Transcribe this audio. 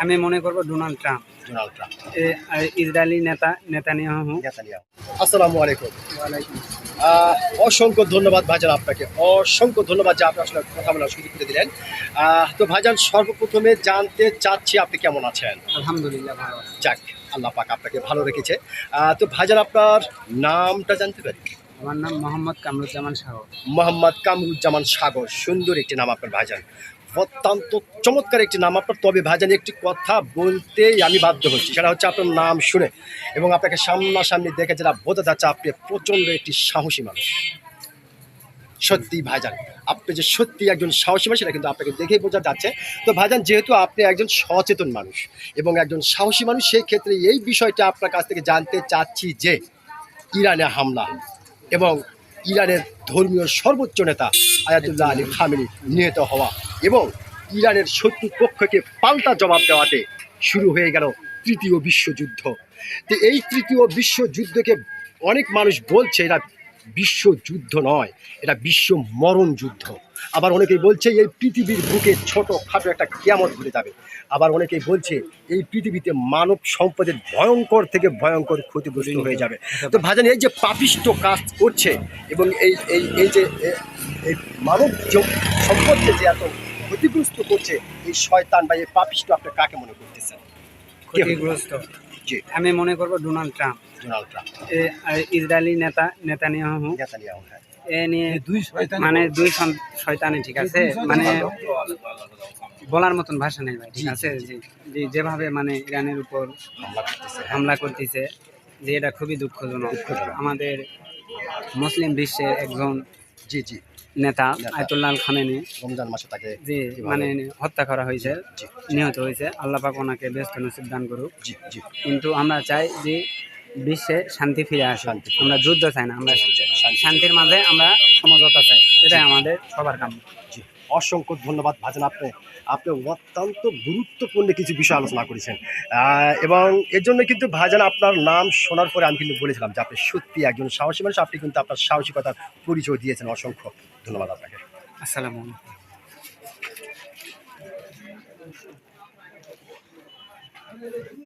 আমি মনে করব ডোনাল্ড ট্রাম্প। Donald Trump. আর ইসরায়েলি নেতানিয়াহু। আসসালামু আলাইকুম। ওয়ালাইকুম। অসংখ্য ধন্যবাদ ভাইজান, আপনাকে অসংখ্য ধন্যবাদ যে আপনি আসলে কথা বলার সুযোগ করে দিলেন। তো ভাইজান, সর্বপ্রথমে জানতে চাচ্ছি আপনি কেমন আছেন? আলহামদুলিল্লাহ ভালো। যাক, আল্লাহ পাক আপনাকে ভালো রেখেছে। তো ভাইজান, আপনার নামটা জানতে পারি? আমার নাম মোহাম্মদ কামরুজ্জামান সাগর। মোহাম্মদ কামরুজ্জামান সাগর, সুন্দর একটি নাম আপনার ভাইজান, অত্যন্ত চমৎকার একটি নাম আপনার। তবে ভাইজান, একটি কথা বলতেই আমি বাধ্য হচ্ছি, সেটা হচ্ছে আপনার নাম শুনে এবং আপনাকে সামনাসামনি দেখে যেটা বোঝা যাচ্ছে, আপনি প্রচণ্ড একটি সাহসী মানুষ। সত্যি ভাইজান, আপনি যে সত্যি একজন সাহসী মানুষ সেটা কিন্তু আপনাকে দেখেই বোঝা যাচ্ছে। তো ভাইজান, যেহেতু আপনি একজন সচেতন মানুষ এবং একজন সাহসী মানুষ, সেই ক্ষেত্রে এই বিষয়টা আপনার কাছ থেকে জানতে চাচ্ছি যে ইরানে হামলা এবং ইরানের ধর্মীয় সর্বোচ্চ নেতা আয়াতুল্লাহ আলী খামেনি নিহত হওয়া এবং ইরানের শত্রু পক্ষকে পাল্টা জবাব দেওয়াতে শুরু হয়ে গেল তৃতীয় বিশ্বযুদ্ধ। তো এই তৃতীয় বিশ্বযুদ্ধকে অনেক মানুষ বলছে এটা বিশ্বযুদ্ধ নয়, এটা বিশ্ব মরণ যুদ্ধ। আবার অনেকেই বলছে এই পৃথিবীর বুকে ছোটোখাটো একটা কিয়ামত ঘটে যাবে। আবার অনেকেই বলছে এই পৃথিবীতে মানব সম্পদের ভয়ঙ্কর থেকে ভয়ঙ্কর ক্ষতিগ্রস্ত হয়ে যাবে। তো ভাইজান, এই যে পাপিষ্ট কাজ করছে এবং এই যে এই মানব সম্পদকে যে এত ক্ষতিগ্রস্ত করছে, এই শয়তান বা এই পাপিষ্ট আপনি কাকে মনে করতেছেন? ক্ষতিগ্রস্ত জি, আমি মনে করব ডোনাল্ড ট্রাম্প। Donald Trump. আর ইসরায়েলি নেতানিয়াহু। নেতানিয়াহু, হ্যাঁ। এ নিয়ে মানে দুই শয়তানি, ঠিক আছে, মানে বলার মতন ভাষা নেই ভাই, ঠিক আছে। যে যেভাবে মানে ইরানের উপর হামলা করতেছে, যে এটা খুবই দুঃখজনক। আমাদের মুসলিম বিশ্বের একজন জি জি নেতা আয়াতুল্লাহ খামেনি রমজান মাসে তাকে যে মানে হত্যা করা হয়েছে, জি নিহত হয়েছে। আল্লাহ পাক ওনাকে ব্যস্ত নসিব দান করুক। জি জি কিন্তু আমরা চাই যে বিশ্বে শান্তি ফিরে আসে। শান্তি। আমরা যুদ্ধ চাই না, আমরা শান্তির মাঝে আমরা সমঝোতা চাই, এটাই আমাদের সবার কাম্য। জি, অসংখ্য ধন্যবাদ ভাইজান, আপনি অত্যন্ত গুরুত্বপূর্ণ কিছু বিষয় আলোচনা করেছেন এবং এর জন্য কিন্তু ভাইজান আপনার নাম শোনার পরে আমি কিন্তু বলেছিলাম যে আপনি সত্যি একজন সাহসী মানুষ। আপনি কিন্তু আপনার সাহসিকতার পরিচয় দিয়েছেন। অসংখ্য ধন্যবাদ আপনাকে। আসসালামু আলাইকুম।